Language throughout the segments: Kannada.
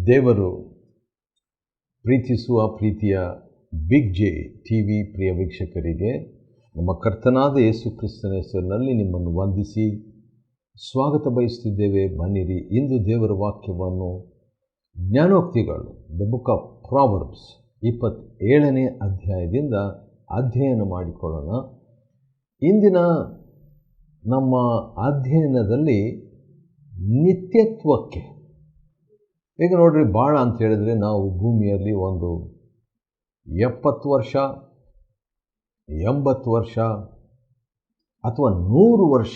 ದೇವರು ಪ್ರೀತಿಸುವ ಪ್ರೀತಿಯ ಬಿಗ್ ಜೆ ಟಿ ವಿ ಪ್ರಿಯ ವೀಕ್ಷಕರಿಗೆ ನಮ್ಮ ಕರ್ತನಾದ ಯೇಸು ಕ್ರಿಸ್ತನ ಹೆಸರಿನಲ್ಲಿ ನಿಮ್ಮನ್ನು ವಂದಿಸಿ ಸ್ವಾಗತ ಬಯಸುತ್ತಿದ್ದೇವೆ. ಬನ್ನಿರಿ, ಇಂದು ದೇವರ ವಾಕ್ಯವನ್ನು ಜ್ಞಾನೋಕ್ತಿಗಳು ದ ಬುಕ್ ಆಫ್ ಪ್ರಾವರ್ಬ್ಸ್ 27ನೇ ಅಧ್ಯಾಯದಿಂದ ಅಧ್ಯಯನ ಮಾಡಿಕೊಳ್ಳೋಣ. ಇಂದಿನ ನಮ್ಮ ಅಧ್ಯಯನದಲ್ಲಿ ನಿತ್ಯತ್ವಕ್ಕೆ, ಈಗ ನೋಡ್ರಿ, ಭಾಳ ಅಂತ ಹೇಳಿದರೆ ನಾವು ಭೂಮಿಯಲ್ಲಿ ಒಂದು 70 ವರ್ಷ 80 ವರ್ಷ ಅಥವಾ 100 ವರ್ಷ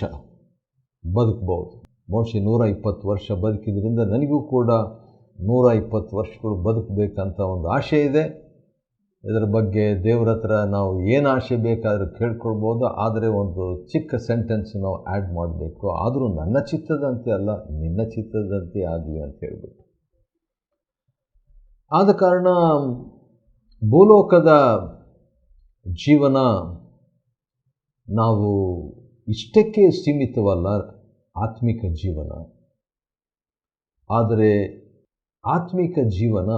ಬದುಕಬಹುದು. ಬಹುಶಃ 120 ವರ್ಷ ಬದುಕಿದ್ರಿಂದ ನನಗೂ ಕೂಡ 120 ವರ್ಷಗಳು ಬದುಕಬೇಕಂತ ಒಂದು ಆಸೆ ಇದೆ. ಇದರ ಬಗ್ಗೆ ದೇವ್ರ ಹತ್ರ ನಾವು ಏನು ಆಸೆ ಬೇಕಾದರೂ ಕೇಳ್ಕೊಳ್ಬೋದು. ಆದರೆ ಒಂದು ಚಿಕ್ಕ ಸೆಂಟೆನ್ಸ್ ನಾವು ಆ್ಯಡ್ ಮಾಡಬೇಕು. ಆದರೂ ನನ್ನ ಚಿತ್ತದಂತೆ ಅಲ್ಲ, ನಿನ್ನ ಚಿತ್ತದಂತೆ ಆಗಲಿ ಅಂತ ಹೇಳ್ಬಿಟ್ಟು. ಆದ ಕಾರಣ ಭೂಲೋಕದ ಜೀವನ ನಾವು ಇಷ್ಟಕ್ಕೆ ಸೀಮಿತವಲ್ಲ, ಆತ್ಮಿಕ ಜೀವನ. ಆದರೆ ಆತ್ಮಿಕ ಜೀವನ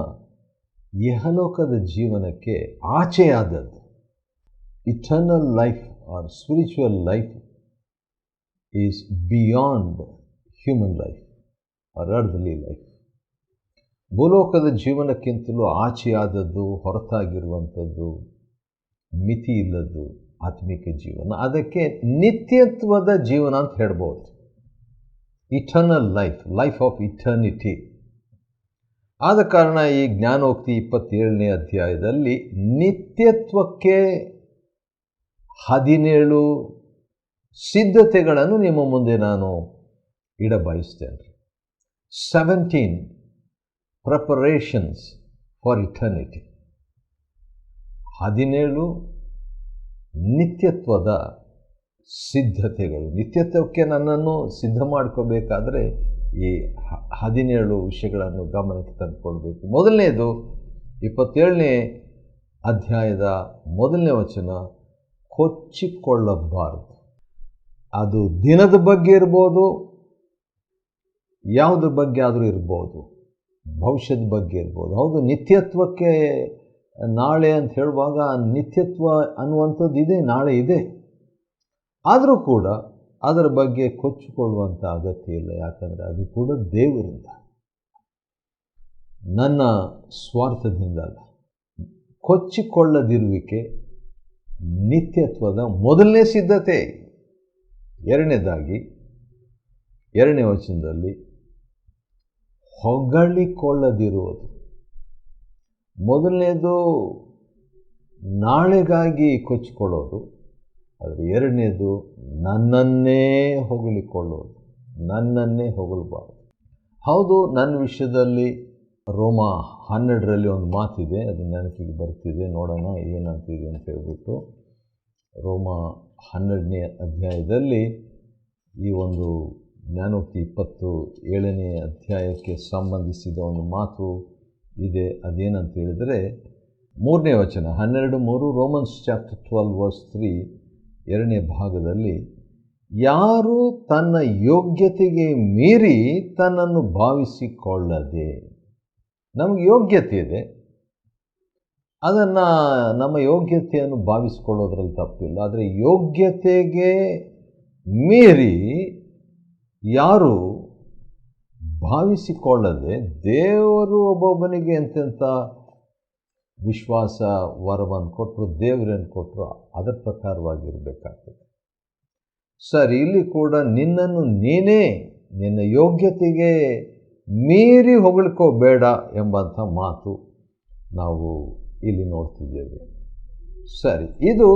ಇಹಲೋಕದ ಜೀವನಕ್ಕೆ ಆಚೆಯಾದದ್ದು. Eternal life or spiritual life is beyond human life or earthly life. ಭೂಲೋಕದ ಜೀವನಕ್ಕಿಂತಲೂ ಆಚೆಯಾದದ್ದು, ಹೊರತಾಗಿರುವಂಥದ್ದು, ಮಿತಿ ಇಲ್ಲದ್ದು ಆತ್ಮಿಕ ಜೀವನ. ಅದಕ್ಕೆ ನಿತ್ಯತ್ವದ ಜೀವನ ಅಂತ ಹೇಳ್ಬೋದು. Eternal life, life of eternity. ಆದ ಕಾರಣ ಈ ಜ್ಞಾನೋಕ್ತಿ 27ನೇ ಅಧ್ಯಾಯದಲ್ಲಿ ನಿತ್ಯತ್ವಕ್ಕೆ 17 ಸಿದ್ಧತೆಗಳನ್ನು ನಿಮ್ಮ ಮುಂದೆ ನಾನು ಇಡಬಯಸ್ತೇನೆ. 17 preparations for eternity. 17 ನಿತ್ಯತ್ವದ ಸಿದ್ಧತೆಗಳು. ನಿತ್ಯತ್ವಕ್ಕೆ ನನ್ನನ್ನು ಸಿದ್ಧ ಮಾಡ್ಕೋಬೇಕಾದ್ರೆ ಈ 17 ವಿಷಯಗಳನ್ನು ಗಮನಕ್ಕೆ ತಂದುಕೊಳ್ಬೇಕು. ಮೊದಲನೇದು 27ನೇ ಅಧ್ಯಾಯದ 1ನೇ ವಚನ, ಕೊಚ್ಚಿಕೊಳ್ಳಬಾರದು. ಅದು ದಿನದ ಬಗ್ಗೆ ಇರ್ಬೋದು, ಯಾವುದ್ರ ಬಗ್ಗೆ ಆದರೂ ಇರ್ಬೋದು, ಭವಿಷ್ಯದ ಬಗ್ಗೆ ಇರ್ಬೋದು. ಹೌದು, ನಿತ್ಯತ್ವಕ್ಕೆ ನಾಳೆ ಅಂತ ಹೇಳುವಾಗ ನಿತ್ಯತ್ವ ಅನ್ನುವಂಥದ್ದು ಇದೆ, ನಾಳೆ ಇದೆ. ಆದರೂ ಕೂಡ ಅದರ ಬಗ್ಗೆ ಕೊಚ್ಚಿಕೊಳ್ಳುವಂಥ ಅಗತ್ಯ ಇಲ್ಲ. ಯಾಕಂದರೆ ಅದು ಕೂಡ ದೇವರಿಂದ, ನನ್ನ ಸ್ವಾರ್ಥದಿಂದ ಅಲ್ಲ. ಕೊಚ್ಚಿಕೊಳ್ಳದಿರುವಿಕೆ ನಿತ್ಯತ್ವದ ಮೊದಲನೇ ಸಿದ್ಧತೆ. ಎರಡನೇದಾಗಿ 2ನೇ ವಚನದಲ್ಲಿ ಹೊಗಳಿಕೊಳ್ಳದಿರುವುದು. ಮೊದಲನೇದು ನಾಳೆಗಾಗಿ ಕೊಚ್ಚಿಕೊಳ್ಳೋದು, ಆದರೆ ಎರಡನೇದು ನನ್ನನ್ನೇ ಹೊಗಳಿಕೊಳ್ಳೋದು. ನನ್ನನ್ನೇ ಹೊಗಳಬಾರ್ದು. ಹೌದು, ನನ್ನ ವಿಷಯದಲ್ಲಿ ರೋಮ 12ರಲ್ಲಿ ಒಂದು ಮಾತಿದೆ, ಅದು ನನಗೆ ಬರ್ತಿದೆ, ನೋಡೋಣ ಏನಂತಿದೆ ಅಂತ ಹೇಳ್ಬಿಟ್ಟು. ರೋಮ 12ನೇ ಅಧ್ಯಾಯದಲ್ಲಿ ಈ ಒಂದು ಜ್ಞಾನೋಕ್ತಿ 27ನೇ ಅಧ್ಯಾಯಕ್ಕೆ ಸಂಬಂಧಿಸಿದ ಒಂದು ಮಾತು ಇದೆ. ಅದೇನಂತ ಹೇಳಿದರೆ 3ನೇ ವಚನ, 12:3, ರೋಮನ್ಸ್ ಚಾಪ್ಟರ್ 12 ವರ್ಸ್ 3, 2ನೇ ಭಾಗದಲ್ಲಿ, ಯಾರು ತನ್ನ ಯೋಗ್ಯತೆಗೆ ಮೀರಿ ತನ್ನನ್ನು ಭಾವಿಸಿಕೊಳ್ಳದೆ. ನಮಗೆ ಯೋಗ್ಯತೆ ಇದೆ, ಅದನ್ನು ನಮ್ಮ ಯೋಗ್ಯತೆಯನ್ನು ಭಾವಿಸಿಕೊಳ್ಳೋದ್ರಲ್ಲಿ ತಪ್ಪಿಲ್ಲ. ಆದರೆ ಯೋಗ್ಯತೆಗೆ ಮೀರಿ ಯಾರು ಭಾವಿಸಿಕೊಳ್ಳದೆ, ದೇವರು ಒಬ್ಬೊಬ್ಬನಿಗೆ ಎಂತೆಂಥ ವಿಶ್ವಾಸ ವರವನ್ನು ಕೊಟ್ಟರು, ದೇವರನ್ನು ಕೊಟ್ಟರು, ಅದರ ಪ್ರಕಾರವಾಗಿರಬೇಕಾಗ್ತದೆ. ಸರಿ, ಇಲ್ಲಿ ಕೂಡ ನಿನ್ನನ್ನು ನೀನೇ ನಿನ್ನ ಯೋಗ್ಯತೆಗೆ ಮೀರಿ ಹೊಗಳ್ಕೋಬೇಡ ಎಂಬಂಥ ಮಾತು ನಾವು ಇಲ್ಲಿ ನೋಡ್ತಿದ್ದೇವೆ. ಸರಿ, ಇದು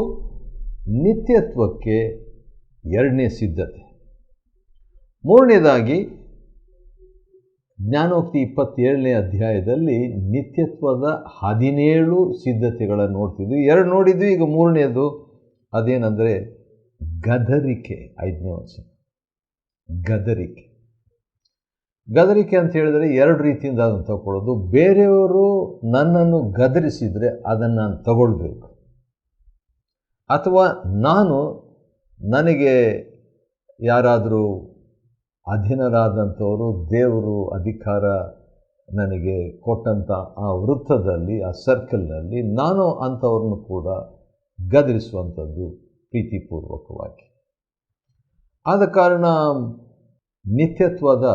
ನಿತ್ಯತ್ವಕ್ಕೆ 2ನೇ ಸಿದ್ಧತೆ. 3ನೇದಾಗಿ ಜ್ಞಾನೋಕ್ತಿ 27ನೇ ಅಧ್ಯಾಯದಲ್ಲಿ ನಿತ್ಯತ್ವದ 17 ಸಿದ್ಧತೆಗಳನ್ನು ನೋಡ್ತಿದ್ವಿ. 2 ನೋಡಿದ್ವಿ, ಈಗ 3ನೇದು ಅದೇನೆಂದರೆ ಗದರಿಕೆ. 5ನೇ ವಚನ, ಗದರಿಕೆ. ಗದರಿಕೆ ಅಂತ ಹೇಳಿದರೆ 2 ರೀತಿಯಿಂದ ಅದನ್ನು ತಗೊಳ್ಳೋದು. ಬೇರೆಯವರು ನನ್ನನ್ನು ಗದರಿಸಿದರೆ ಅದನ್ನು ನಾನು ತಗೊಳ್ಬೇಕು, ಅಥವಾ ನನಗೆ ಯಾರಾದರೂ ಅಧೀನರಾದಂಥವರು ದೇವರು ಅಧಿಕಾರ ನನಗೆ ಕೊಟ್ಟಂಥ ಆ ವೃತ್ತದಲ್ಲಿ, ಆ ಸರ್ಕಲ್ನಲ್ಲಿ ನಾನು ಅಂಥವ್ರನ್ನು ಕೂಡ ಗದರಿಸುವಂಥದ್ದು ಪ್ರೀತಿಪೂರ್ವಕವಾಗಿ. ಆದ ಕಾರಣ ನಿತ್ಯತ್ವದ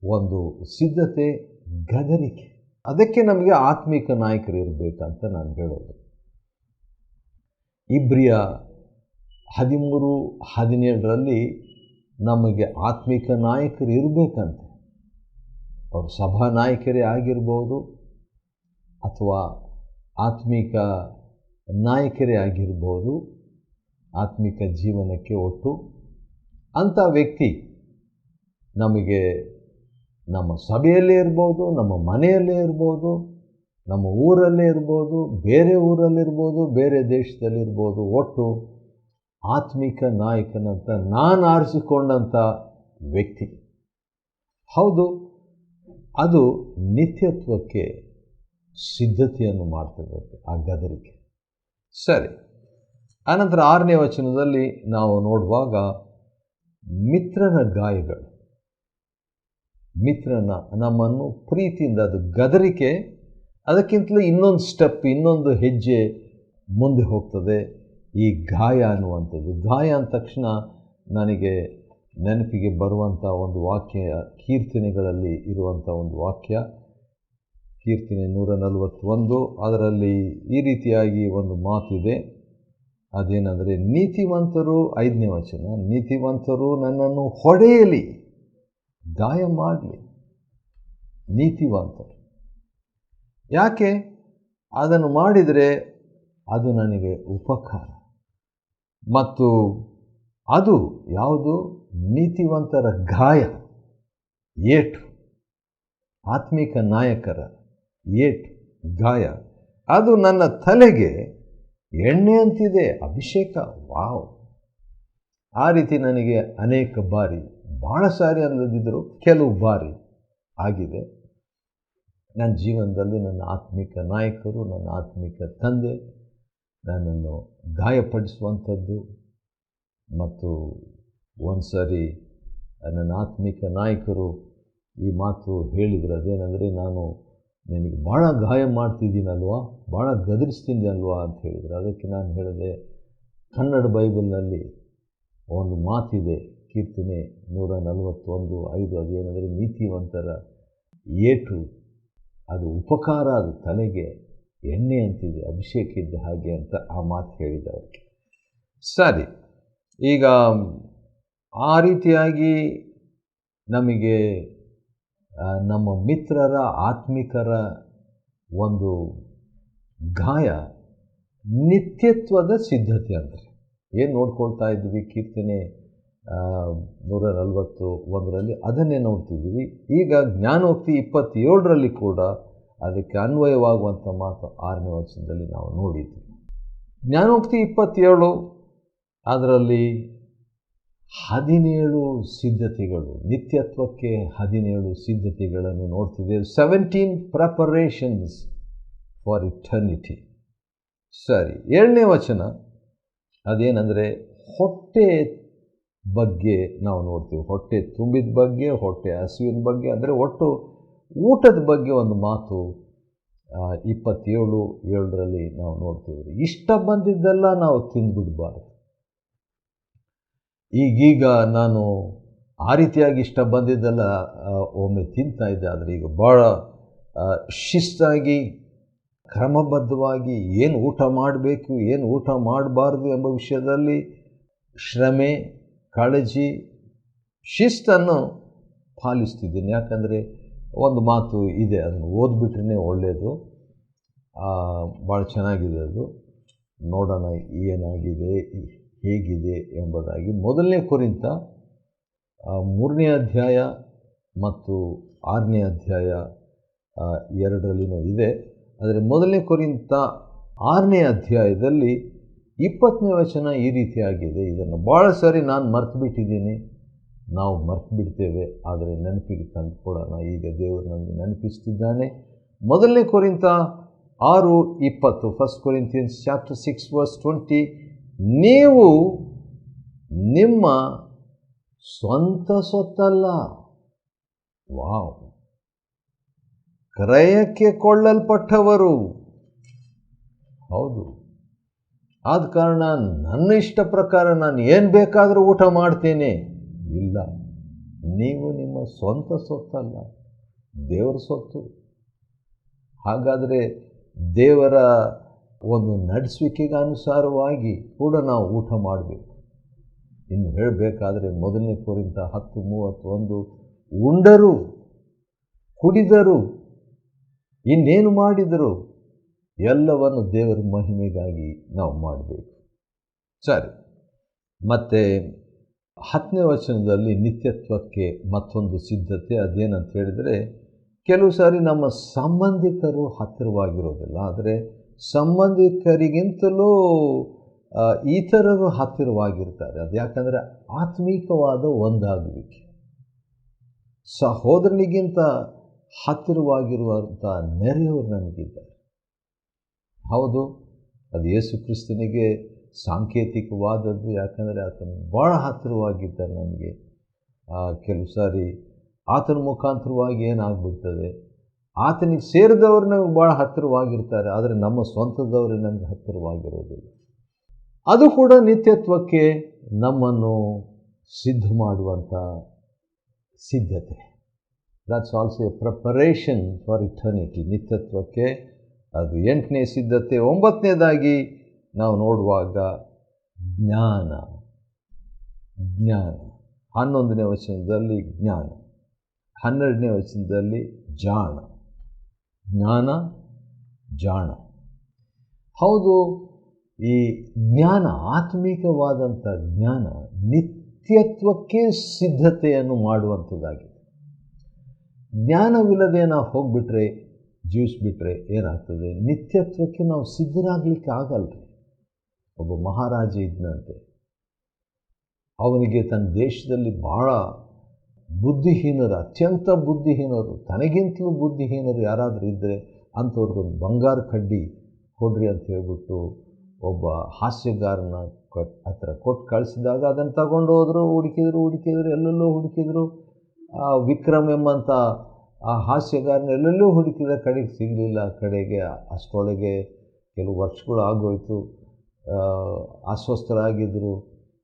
ಒಂದು ಸಿದ್ಧತೆ ಗದರಿಕೆ, ಅದಕ್ಕೆ ನಮಗೆ ಆತ್ಮಿಕ ನಾಯಕರು ಇರಬೇಕಂತ ನಾನು ಹೇಳೋದು. ಇಬ್ರಿಯ 13:17 ನಮಗೆ ಆತ್ಮಿಕ ನಾಯಕರು ಇರಬೇಕಂತೆ. ಅವರು ಸಭಾ ನಾಯಕರೇ ಆಗಿರ್ಬೋದು ಅಥವಾ ಆತ್ಮಿಕ ನಾಯಕರೇ ಆಗಿರ್ಬೋದು, ಆತ್ಮಿಕ ಜೀವನಕ್ಕೆ ಒಟ್ಟು ಅಂಥ ವ್ಯಕ್ತಿ ನಮಗೆ ನಮ್ಮ ಸಭೆಯಲ್ಲೇ ಇರ್ಬೋದು, ನಮ್ಮ ಮನೆಯಲ್ಲೇ ಇರ್ಬೋದು, ನಮ್ಮ ಊರಲ್ಲೇ ಇರ್ಬೋದು, ಬೇರೆ ಊರಲ್ಲಿರ್ಬೋದು, ಬೇರೆ ದೇಶದಲ್ಲಿರ್ಬೋದು, ಒಟ್ಟು ಆತ್ಮಿಕ ನಾಯಕನಂತ ನಾನು ಆರಿಸಿಕೊಂಡಂಥ ವ್ಯಕ್ತಿ. ಹೌದು, ಅದು ನಿತ್ಯತ್ವಕ್ಕೆ ಸಿದ್ಧತೆಯನ್ನು ಮಾಡ್ತಿರುತ್ತೆ, ಆ ಗದರಿಕೆ. ಸರಿ, ಆನಂತರ 6ನೇ ವಚನದಲ್ಲಿ ನಾವು ನೋಡುವಾಗ ಮಿತ್ರನ ಗಾಯಗಳು, ಮಿತ್ರನ ನಮ್ಮನ್ನು ಪ್ರೀತಿಯಿಂದ, ಅದು ಗದರಿಕೆ, ಅದಕ್ಕಿಂತಲೂ ಇನ್ನೊಂದು ಸ್ಟೆಪ್, ಇನ್ನೊಂದು ಹೆಜ್ಜೆ ಮುಂದೆ ಹೋಗ್ತದೆ ಈ ಗಾಯ ಅನ್ನುವಂಥದ್ದು. ಗಾಯ ಅಂದ ತಕ್ಷಣ ನನಗೆ ನೆನಪಿಗೆ ಬರುವಂಥ ಒಂದು ವಾಕ್ಯ ಕೀರ್ತನೆಗಳಲ್ಲಿ ಇರುವಂಥ ಒಂದು ವಾಕ್ಯ, ಕೀರ್ತನೆ 141, ಅದರಲ್ಲಿ ಈ ರೀತಿಯಾಗಿ ಒಂದು ಮಾತಿದೆ. ಅದೇನೆಂದರೆ, ನೀತಿವಂತರು, 5ನೇ ವಚನ, ನೀತಿವಂತರು ನನ್ನನ್ನು ಹೊಡೆಯಲಿ, ಗಾಯ ಮಾಡಲಿ. ನೀತಿವಂತರು ಯಾಕೆ? ಅದನ್ನು ಮಾಡಿದರೆ ಅದು ನನಗೆ ಉಪಕಾರ. ಮತ್ತು ಅದು ಯಾವುದು? ನೀತಿವಂತರ ಗಾಯ, ಏಟು, ಆತ್ಮಿಕ ನಾಯಕರ ಏಟು, ಗಾಯ, ಅದು ನನ್ನ ತಲೆಗೆ ಎಣ್ಣೆ ಅಂತಿದೆ, ಅಭಿಷೇಕ. ವಾವ್! ಆ ರೀತಿ ನನಗೆ ಅನೇಕ ಬಾರಿ, ಭಾಳ ಸಾರಿ ಅನ್ನದಿದ್ದರೂ ಕೆಲವು ಬಾರಿ ಆಗಿದೆ ನನ್ನ ಜೀವನದಲ್ಲಿ. ನನ್ನ ಆತ್ಮಿಕ ನಾಯಕರು, ನನ್ನ ಆತ್ಮಿಕ ತಂದೆ ನನ್ನನ್ನು ಗಾಯಪಡಿಸುವಂಥದ್ದು. ಮತ್ತು ಒಂದು ಸಾರಿ ನನ್ನ ಆತ್ಮಿಕ ನಾಯಕರು ಈ ಮಾತು ಹೇಳಿದರು, ಅದೇನೆಂದರೆ, ನಾನು ನಿನಗೆ ಭಾಳ ಗಾಯ ಮಾಡ್ತಿದ್ದೀನಲ್ವಾ, ಭಾಳ ಗದರಿಸ್ತೀನಿ ಅಲ್ವಾ ಅಂತ ಹೇಳಿದರು. ಅದಕ್ಕೆ ನಾನು ಹೇಳಿದೆ, ಕನ್ನಡ ಬೈಬಲ್ನಲ್ಲಿ ಒಂದು ಮಾತಿದೆ, ಕೀರ್ತನೆ 141:5, ಅದೇನೆಂದರೆ, ನೀತಿವಂತರ ಏಟು ಅದು ಉಪಕಾರ, ಅದು ತಲೆಗೆ ಎಣ್ಣೆ ಅಂತಿದೆ, ಅಭಿಷೇಕ ಇದ್ದ ಹಾಗೆ ಅಂತ ಆ ಮಾತು ಹೇಳಿದವ್ರಿಗೆ. ಸರಿ, ಈಗ ಆ ರೀತಿಯಾಗಿ ನಮಗೆ ನಮ್ಮ ಮಿತ್ರರ, ಆತ್ಮಿಕರ ಒಂದು ಗಾಯ ನಿತ್ಯತ್ವದ ಸಿದ್ಧತೆ ಅಂದರೆ ಏನು ನೋಡ್ಕೊಳ್ತಾ ಇದ್ವಿ ಕೀರ್ತನೆ 141ರಲ್ಲಿ, ಅದನ್ನೇ ನೋಡ್ತಿದ್ವಿ. ಈಗ ಜ್ಞಾನೋಕ್ತಿ 27ರಲ್ಲಿ ಕೂಡ ಅದಕ್ಕೆ ಅನ್ವಯವಾಗುವಂಥ ಮಾತು 6ನೇ ವಚನದಲ್ಲಿ ನಾವು ನೋಡಿದ್ವಿ. ಜ್ಞಾನೋಕ್ತಿ 27, ಅದರಲ್ಲಿ 17 ಸಿದ್ಧತೆಗಳು, ನಿತ್ಯತ್ವಕ್ಕೆ 17 ಸಿದ್ಧತೆಗಳನ್ನು ನೋಡ್ತಿದೆ. 17 ಪ್ರಿಪರೇಷನ್ಸ್ ಫಾರ್ ಇಟರ್ನಿಟಿ. ಸರಿ, 7ನೇ ವಚನ ಅದೇನೆಂದರೆ, ಹೊಟ್ಟೆ ಬಗ್ಗೆ ನಾವು ನೋಡ್ತೀವಿ. ಹೊಟ್ಟೆ ತುಂಬಿದ ಬಗ್ಗೆ, ಹೊಟ್ಟೆ ಹಸಿವಿನ ಬಗ್ಗೆ, ಅಂದರೆ ಒಟ್ಟು ಊಟದ ಬಗ್ಗೆ ಒಂದು ಮಾತು 27:7ರಲ್ಲಿ ನಾವು ನೋಡ್ತೀವಿ. ಇಷ್ಟ ಬಂದಿದ್ದೆಲ್ಲ ನಾವು ತಿಂದುಬಿಡಬಾರ್ದು. ಈಗೀಗ ನಾನು ಆ ರೀತಿಯಾಗಿ ಇಷ್ಟ ಬಂದಿದ್ದೆಲ್ಲ ಒಮ್ಮೆ ತಿಂತಾ ಇದ್ದೆ, ಆದರೆ ಈಗ ಭಾಳ ಶಿಸ್ತಾಗಿ, ಕ್ರಮಬದ್ಧವಾಗಿ ಏನು ಊಟ ಮಾಡಬೇಕು, ಏನು ಊಟ ಮಾಡಬಾರ್ದು ಎಂಬ ವಿಷಯದಲ್ಲಿ ಶ್ರಮೆ, ಕಾಳಜಿ, ಶಿಸ್ತನ್ನು ಪಾಲಿಸ್ತಿದ್ದೀನಿ. ಯಾಕಂದರೆ ಒಂದು ಮಾತು ಇದೆ, ಅದನ್ನು ಓದ್ಬಿಟ್ರೆ ಒಳ್ಳೆಯದು, ಭಾಳ ಚೆನ್ನಾಗಿದೆ ಅದು. ನೋಡೋಣ ಏನಾಗಿದೆ, ಹೇಗಿದೆ ಎಂಬುದಾಗಿ. 1ನೇ ಕೊರಿಂಥ 3ನೇ ಅಧ್ಯಾಯ ಮತ್ತು 6ನೇ ಅಧ್ಯಾಯ 2ರಲ್ಲಿನೂ ಇದೆ. ಆದರೆ 1ನೇ ಕೊರಿಂಥ 6ನೇ ಅಧ್ಯಾಯದಲ್ಲಿ 20ನೇ ವಚನ ಈ ರೀತಿಯಾಗಿದೆ. ಇದನ್ನು ಭಾಳ ಸಾರಿ ನಾನು ಮರ್ತು ಬಿಟ್ಟಿದ್ದೀನಿ, ನಾವು ಮರ್ತು ಬಿಡ್ತೇವೆ, ಆದರೆ ನೆನಪಿಗೆ ತಂದುಕೊಡೋಣ. ಈಗ ದೇವರು ನಮಗೆ ನೆನಪಿಸ್ತಿದ್ದಾನೆ. 1ನೇ ಕೊರಿಂಥ 6:20, 1 Corinthians chapter 6 verse 20, ನೀವು ನಿಮ್ಮ ಸ್ವಂತ ಸೊತ್ತಲ್ಲ. ವಾವ್! ಕ್ರಯಕ್ಕೆ ಕೊಳ್ಳಲ್ಪಟ್ಟವರು. ಹೌದು. ಆದ ಕಾರಣ ನನ್ನ ಇಷ್ಟ ಪ್ರಕಾರ ನಾನು ಏನು ಬೇಕಾದರೂ ಊಟ ಮಾಡ್ತೇನೆ. ಇಲ್ಲ, ನೀವು ನಿಮ್ಮ ಸ್ವಂತ ಸೊತ್ತಲ್ಲ, ದೇವರ ಸೊತ್ತು. ಹಾಗಾದರೆ ದೇವರ ಒಂದು ನಡೆಸುವಿಕೆಗೆ ಅನುಸಾರವಾಗಿ ಕೂಡ ನಾವು ಊಟ ಮಾಡಬೇಕು. ಇನ್ನು ಹೇಳಬೇಕಾದ್ರೆ 1 ಕೊರಿಂಥ 10:31, ಉಂಡರು, ಕುಡಿದರು, ಇನ್ನೇನು ಮಾಡಿದರು ಎಲ್ಲವನ್ನು ದೇವರ ಮಹಿಮೆಗಾಗಿ ನಾವು ಮಾಡಬೇಕು. ಸರಿ, ಮತ್ತು 10ನೇ ವಚನದಲ್ಲಿ ನಿತ್ಯತ್ವಕ್ಕೆ ಮತ್ತೊಂದು ಸಿದ್ಧತೆ. ಅದೇನಂತ ಹೇಳಿದರೆ, ಕೆಲವು ಸಾರಿ ನಮ್ಮ ಸಂಬಂಧಿಕರು ಹತ್ತಿರವಾಗಿರೋದಿಲ್ಲ, ಆದರೆ ಸಂಬಂಧಿಕರಿಗಿಂತಲೂ ಇತರರು ಹತ್ತಿರವಾಗಿರ್ತಾರೆ. ಅದು ಯಾಕಂದರೆ ಆತ್ಮೀಕವಾದ ಒಂದಾಗುವಿಕೆ. ಸಹೋದರನಿಗಿಂತ ಹತ್ತಿರವಾಗಿರುವಂಥ ನೆರೆಯವರು ನಮಗಿದ್ದಾರೆ. ಹೌದು, ಅದು ಯೇಸು ಕ್ರಿಸ್ತನಿಗೆ ಸಾಂಕೇತಿಕವಾದದ್ದು. ಯಾಕಂದರೆ ಆತನು ಭಾಳ ಹತ್ತಿರವಾಗಿದ್ದಾರೆ ನಮಗೆ. ಕೆಲವು ಸಾರಿ ಆತನ ಮುಖಾಂತರವಾಗಿ ಏನಾಗ್ಬಿಡ್ತದೆ, ಆತನಿಗೆ ಸೇರಿದವರು ನಮಗೆ ಭಾಳ ಹತ್ತಿರವಾಗಿರ್ತಾರೆ, ಆದರೆ ನಮ್ಮ ಸ್ವಂತದವರು ನಮಗೆ ಹತ್ತಿರವಾಗಿರೋದಿಲ್ಲ. ಅದು ಕೂಡ ನಿತ್ಯತ್ವಕ್ಕೆ ನಮ್ಮನ್ನು ಸಿದ್ಧ ಮಾಡುವಂಥ ಸಿದ್ಧತೆ. That's also a preparation for eternity. ನಿತ್ಯತ್ವಕ್ಕೆ ಅದು 8ನೇ ಸಿದ್ಧತೆ. 9ನೇದಾಗಿ ನಾವು ನೋಡುವಾಗ ಜ್ಞಾನ. 11ನೇ ವಚನದಲ್ಲಿ ಜ್ಞಾನ, 12ನೇ ವಚನದಲ್ಲಿ ಜಾಣ. ಜ್ಞಾನ, ಜಾಣ. ಹೌದು, ಈ ಜ್ಞಾನ, ಆತ್ಮಿಕವಾದಂಥ ಜ್ಞಾನ ನಿತ್ಯತ್ವಕ್ಕೆ ಸಿದ್ಧತೆಯನ್ನು ಮಾಡುವಂಥದ್ದಾಗಿದೆ. ಜ್ಞಾನವಿಲ್ಲದೆ ನಾವು ಹೋಗಿಬಿಟ್ರೆ, ಜೀವಿಸ್ಬಿಟ್ರೆ ಏನಾಗ್ತದೆ, ನಿತ್ಯತ್ವಕ್ಕೆ ನಾವು ಸಿದ್ಧರಾಗಲಿಕ್ಕೆ ಆಗಲ್ರಿ. ಒಬ್ಬ ಮಹಾರಾಜ ಇದ್ದಂತೆ, ಅವನಿಗೆ ತನ್ನ ದೇಶದಲ್ಲಿ ಭಾಳ ಬುದ್ಧಿಹೀನರು, ಅತ್ಯಂತ ಬುದ್ಧಿಹೀನರು, ತನಗಿಂತಲೂ ಬುದ್ಧಿಹೀನರು ಯಾರಾದರೂ ಇದ್ದರೆ ಅಂಥವ್ರಿಗೊಂದು ಬಂಗಾರ ಕಡ್ಡಿ ಕೊಡ್ರಿ ಅಂತ ಹೇಳ್ಬಿಟ್ಟು ಒಬ್ಬ ಹಾಸ್ಯಗಾರನ ಹತ್ರ ಕೊಟ್ಟು ಕಳಿಸಿದಾಗ ಅದನ್ನು ತಗೊಂಡು ಹೋದರು. ಹುಡುಕಿದ್ರು, ಎಲ್ಲೆಲ್ಲೋ ಹುಡುಕಿದ್ರು. ವಿಕ್ರಮ್ ಎಂಬಂಥ ಆ ಹಾಸ್ಯಗಾರನ ಎಲ್ಲೆಲ್ಲೂ ಹುಡುಕಿದ, ಕಡೆಗೆ ಸಿಗಲಿಲ್ಲ. ಕಡೆಗೆ ಅಷ್ಟರೊಳಗೆ ಕೆಲವು ವರ್ಷಗಳು ಆಗೋಯ್ತು. ಅಸ್ವಸ್ಥರಾಗಿದ್ದರು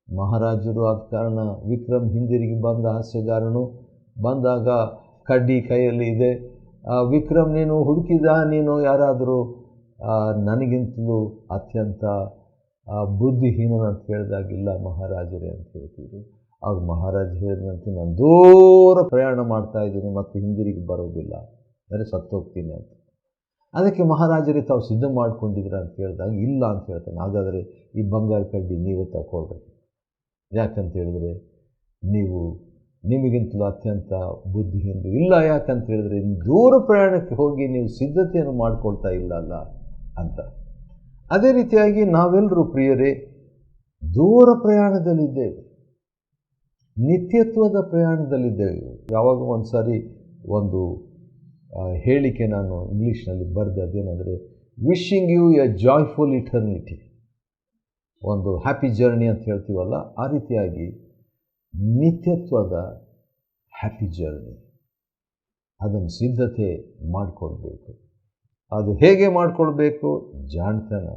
ಮಹಾರಾಜರು. ಆದ ಕಾರಣ ವಿಕ್ರಮ್ ಹಿಂದಿರುಗಿ ಬಂದ. ಹಾಸ್ಯಗಾರನು ಬಂದಾಗ ಕಡ್ಡಿ ಕೈಯಲ್ಲಿ ಇದೆ. ವಿಕ್ರಮ್, ನೀನು ಹುಡುಕಿದ, ನೀನು ಯಾರಾದರೂ ನನಗಿಂತಲೂ ಅತ್ಯಂತ ಬುದ್ಧಿಹೀನಂತ ಹೇಳಿದಾಗಿಲ್ಲ ಮಹಾರಾಜರೇ ಅಂತ ಹೇಳ್ತಿದ್ರು. ಆಗ ಮಹಾರಾಜ ಹೇಳಿದಂತೆ, ನಾನು ದೂರ ಪ್ರಯಾಣ ಮಾಡ್ತಾಯಿದ್ದೀನಿ, ಮತ್ತು ಹಿಂದಿರುಗಿ ಬರೋದಿಲ್ಲ, ಅಂದರೆ ಸತ್ತೋಗ್ತೀನಿ ಅಂತ. ಅದಕ್ಕೆ ಮಹಾರಾಜರೇ ತಾವು ಸಿದ್ಧ ಮಾಡ್ಕೊಂಡಿದ್ರ ಅಂತ ಹೇಳಿದಾಗ ಇಲ್ಲ ಅಂತ ಹೇಳ್ತಾನೆ. ಹಾಗಾದರೆ ಈ ಬಂಗಾರ ಕಡ್ಡಿ ನೀವೇ ತಗೊಳ್ರಿ. ಯಾಕಂತ ಹೇಳಿದ್ರೆ ನೀವು ನಿಮಗಿಂತಲೂ ಅತ್ಯಂತ ಬುದ್ಧಿಹೀನರು. ಇಲ್ಲ, ಯಾಕಂತ ಹೇಳಿದ್ರೆ ದೂರ ಪ್ರಯಾಣಕ್ಕೆ ಹೋಗಿ ನೀವು ಸಿದ್ಧತೆಯನ್ನು ಮಾಡಿಕೊಳ್ತಾ ಇಲ್ಲಲ್ಲ ಅಂತ. ಅದೇ ರೀತಿಯಾಗಿ ನಾವೆಲ್ಲರೂ ಪ್ರಿಯರೇ ದೂರ ಪ್ರಯಾಣದಲ್ಲಿದ್ದೇವೆ, ನಿತ್ಯತ್ವದ ಪ್ರಯಾಣದಲ್ಲಿದ್ದೇವೆ. ಯಾವಾಗ ಒಂದು ಸಾರಿ ಒಂದು ಹೇಳಿಕೆ ನಾನು ಇಂಗ್ಲೀಷ್ನಲ್ಲಿ ಬರೆದೆ. ಅದೇನೆಂದರೆ, wishing you a joyful eternity. ಒಂದು ಹ್ಯಾಪಿ ಜರ್ನಿ ಅಂತ ಹೇಳ್ತೀವಲ್ಲ, ಆ ರೀತಿಯಾಗಿ ನಿತ್ಯತ್ವದ ಹ್ಯಾಪಿ ಜರ್ನಿ, ಅದನ್ನು ಸಿದ್ಧತೆ ಮಾಡಿಕೊಳ್ಬೇಕು. ಅದು ಹೇಗೆ ಮಾಡಿಕೊಳ್ಬೇಕು? ಜಾಣತನ.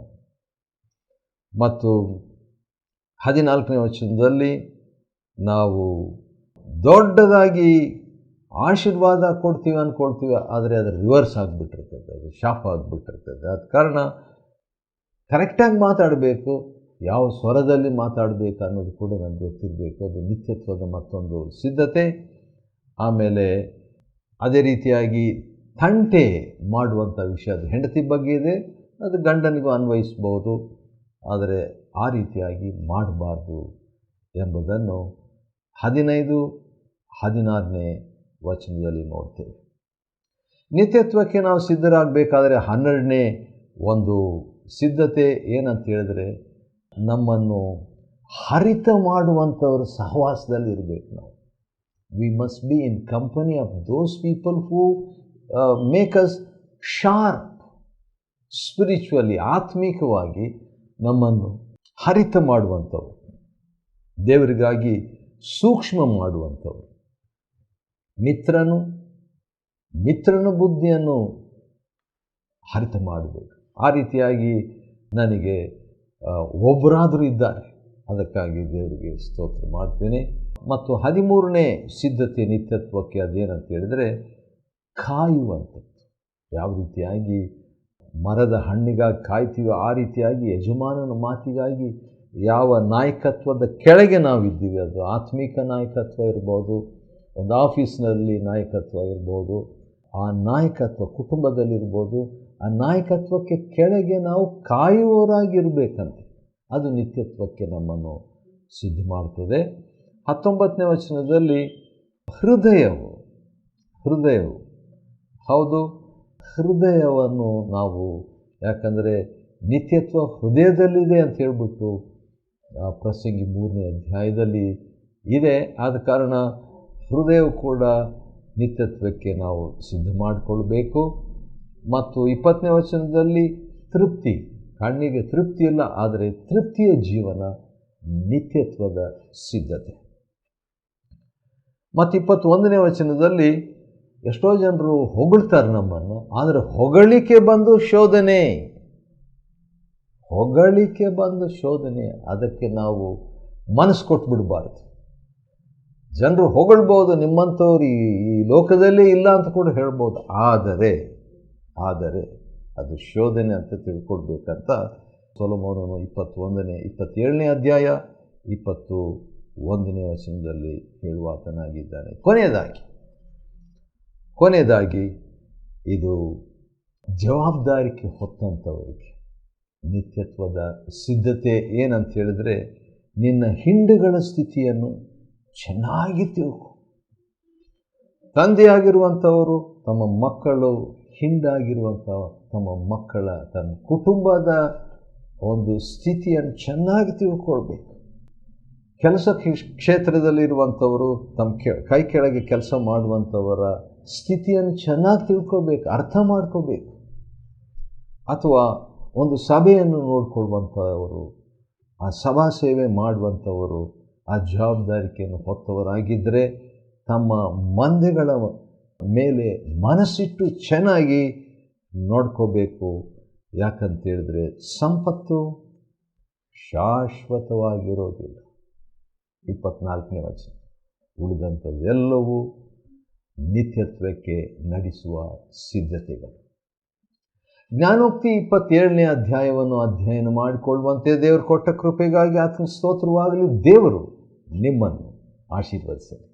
ಮತ್ತು 14ನೇ ವಚನದಲ್ಲಿ ನಾವು ದೊಡ್ಡದಾಗಿ ಆಶೀರ್ವಾದ ಕೊಡ್ತೀವಿ ಅಂದ್ಕೊಳ್ತೀವಿ, ಆದರೆ ಅದು ರಿವರ್ಸ್ ಆಗಿಬಿಟ್ಟಿರ್ತದೆ, ಅದು ಶಾಪ ಆಗಿಬಿಟ್ಟಿರ್ತದೆ. ಆದ ಕಾರಣ ಕರೆಕ್ಟಾಗಿ ಮಾತಾಡಬೇಕು, ಯಾವ ಸ್ವರದಲ್ಲಿ ಮಾತಾಡಬೇಕು ಅನ್ನೋದು ಕೂಡ ನನಗೆ ಗೊತ್ತಿರಬೇಕು. ಅದು ನಿತ್ಯತ್ವದ ಮತ್ತೊಂದು ಸಿದ್ಧತೆ. ಆಮೇಲೆ ಅದೇ ರೀತಿಯಾಗಿ ತಂಟೆ ಮಾಡುವಂಥ ವಿಷಯ, ಅದು ಹೆಂಡತಿ ಬಗ್ಗೆ ಇದೆ, ಅದು ಗಂಡನಿಗೂ ಅನ್ವಯಿಸ್ಬೋದು, ಆದರೆ ಆ ರೀತಿಯಾಗಿ ಮಾಡಬಾರ್ದು ಎಂಬುದನ್ನು 15, 16ನೇ ವಚನದಲ್ಲಿ ನೋಡ್ತೇವೆ. ನಿತ್ಯತ್ವಕ್ಕೆ ನಾವು ಸಿದ್ಧರಾಗಬೇಕಾದ್ರೆ 12ನೇ ಒಂದು ಸಿದ್ಧತೆ ಏನಂತ ಹೇಳಿದ್ರೆ, ನಮ್ಮನ್ನು ಹರಿತ ಮಾಡುವಂಥವ್ರ ಸಹವಾಸದಲ್ಲಿ ಇರಬೇಕು ನಾವು. We must be in company of those people who make us sharp spiritually, ಆತ್ಮಿಕವಾಗಿ ನಮ್ಮನ್ನು ಹರಿತ ಮಾಡುವಂಥವ್ರು, ದೇವರಿಗಾಗಿ ಸೂಕ್ಷ್ಮ ಮಾಡುವಂಥವ್ರು. ಮಿತ್ರನು ಮಿತ್ರನ ಬುದ್ಧಿಯನ್ನು ಅರಿತು ಮಾಡಬೇಕು. ಆ ರೀತಿಯಾಗಿ ನನಗೆ ಒಬ್ಬರಾದರೂ ಇದ್ದಾರೆ. ಅದಕ್ಕಾಗಿ ದೇವರಿಗೆ ಸ್ತೋತ್ರ ಮಾಡ್ತೇನೆ. ಮತ್ತು 13ನೇ ಸಿದ್ಧತೆ ನಿತ್ಯತ್ವಕ್ಕೆ ಅದೇನಂತ ಹೇಳಿದರೆ ಕಾಯುವಂಥದ್ದು. ಯಾವ ರೀತಿಯಾಗಿ ಮರದ ಹಣ್ಣಿಗಾಗಿ ಕಾಯ್ತೀವಿ, ಆ ರೀತಿಯಾಗಿ ಯಜಮಾನನ ಮಾತಿಗಾಗಿ ಯಾವ ನಾಯಕತ್ವದ ಕೆಳಗೆ ನಾವಿದ್ದೀವಿ, ಅದು ಆತ್ಮಿಕ ನಾಯಕತ್ವ ಇರ್ಬೋದು, ಒಂದು ಆಫೀಸ್ನಲ್ಲಿ ನಾಯಕತ್ವ ಇರ್ಬೋದು, ಆ ನಾಯಕತ್ವ ಕುಟುಂಬದಲ್ಲಿರ್ಬೋದು, ಆ ನಾಯಕತ್ವಕ್ಕೆ ಕೆಳಗೆ ನಾವು ಕಾಯುವವರಾಗಿರಬೇಕಂತೆ. ಅದು ನಿತ್ಯತ್ವಕ್ಕೆ ನಮ್ಮನ್ನು ಸಿದ್ಧ ಮಾಡ್ತದೆ. 19ನೇ ವಚನದಲ್ಲಿ ಹೃದಯವು ಹೌದು, ಹೃದಯವನ್ನು ನಾವು, ಯಾಕಂದರೆ ನಿತ್ಯತ್ವ ಹೃದಯದಲ್ಲಿದೆ ಅಂತ ಹೇಳ್ಬಿಟ್ಟು ಪ್ರಸಂಗಿ 3ನೇ ಅಧ್ಯಾಯದಲ್ಲಿ ಇದೆ. ಆದ ಕಾರಣ ಹೃದಯವು ಕೂಡ ನಿತ್ಯತ್ವಕ್ಕೆ ನಾವು ಸಿದ್ಧ ಮಾಡಿಕೊಳ್ಬೇಕು. ಮತ್ತು 20ನೇ ವಚನದಲ್ಲಿ ತೃಪ್ತಿ, ಕಣ್ಣಿಗೆ ತೃಪ್ತಿ ಇಲ್ಲ, ಆದರೆ ತೃಪ್ತಿಯ ಜೀವನ ನಿತ್ಯತ್ವದ ಸಿದ್ಧತೆ. ಮತ್ತು 21ನೇ ವಚನದಲ್ಲಿ ಎಷ್ಟೋ ಜನರು ಹೊಗಳ್ತಾರೆ ನಮ್ಮನ್ನು, ಆದರೆ ಹೊಗಳಿಕೆ ಬಂದು ಶೋಧನೆ, ಅದಕ್ಕೆ ನಾವು ಮನಸ್ಸು ಕೊಟ್ಬಿಡಬಾರ್ದು. ಜನರು ಹೊಗಳ್ಬೋದು, ನಿಮ್ಮಂಥವ್ರು ಈ ಲೋಕದಲ್ಲೇ ಇಲ್ಲ ಅಂತ ಕೂಡ ಹೇಳ್ಬೋದು, ಆದರೆ ಅದು ಶೋಧನೆ ಅಂತ ತಿಳ್ಕೊಡ್ಬೇಕಂತ ಸೊಲೊಮೋನನು 27ನೇ ಅಧ್ಯಾಯ 21ನೇ ವಚನದಲ್ಲಿ ಹೇಳುವಾತನಾಗಿದ್ದಾನೆ. ಕೊನೆಯದಾಗಿ ಇದು ಜವಾಬ್ದಾರಿಕೆ ಹೊತ್ತಂಥವರಿಗೆ ನಿತ್ಯತ್ವದ ಸಿದ್ಧತೆ ಏನಂತ ಹೇಳಿದರೆ, ನಿನ್ನ ಹಿಂಡುಗಳ ಸ್ಥಿತಿಯನ್ನು ಚೆನ್ನಾಗಿ ತಿಳ್ಕೊ. ತಂದೆಯಾಗಿರುವಂಥವರು ತಮ್ಮ ಮಕ್ಕಳು ಹಿಂಡಾಗಿರುವಂಥ ತಮ್ಮ ಕುಟುಂಬದ ಒಂದು ಸ್ಥಿತಿಯನ್ನು ಚೆನ್ನಾಗಿ ತಿಳ್ಕೊಳ್ಬೇಕು. ಕೆಲಸ ಕ್ಷೇತ್ರದಲ್ಲಿರುವಂಥವರು ತಮ್ಮ ಕೈ ಕೆಳಗೆ ಕೆಲಸ ಮಾಡುವಂಥವರ ಸ್ಥಿತಿಯನ್ನು ಚೆನ್ನಾಗಿ ತಿಳ್ಕೋಬೇಕು, ಅರ್ಥ ಮಾಡ್ಕೋಬೇಕು. ಅಥವಾ ಒಂದು ಸಭೆಯನ್ನು ನೋಡಿಕೊಳ್ಳುವಂಥವರು, ಆ ಸಭಾ ಸೇವೆ ಮಾಡುವಂಥವರು ಆ ಜವಾಬ್ದಾರಿಕೆಯನ್ನು ಹೊತ್ತವರಾಗಿದ್ದರೆ ತಮ್ಮ ಮಂದೆಗಳ ಮೇಲೆ ಮನಸ್ಸಿಟ್ಟು ಚೆನ್ನಾಗಿ ನೋಡ್ಕೋಬೇಕು. ಯಾಕಂತೇಳಿದ್ರೆ ಸಂಪತ್ತು ಶಾಶ್ವತವಾಗಿರೋದಿಲ್ಲ. 24ನೇ ವಚನ, ಉಳಿದಂಥದ್ದೆಲ್ಲವೂ ನಿತ್ಯತ್ವಕ್ಕೆ ನಡೆಸುವ ಸಿದ್ಧತೆಗಳು. ಜ್ಞಾನೋಕ್ತಿ 27ನೇ ಅಧ್ಯಾಯವನ್ನು ಅಧ್ಯಯನ ಮಾಡಿಕೊಳ್ಳುವಂತೆ ದೇವರು ಕೊಟ್ಟ ಕೃಪೆಗಾಗಿ ಆತನ ಸ್ತೋತ್ರವಾಗಲಿ. ದೇವರು ನಿಮ್ಮನ್ನು ಆಶೀರ್ವದಿಸಲಿ.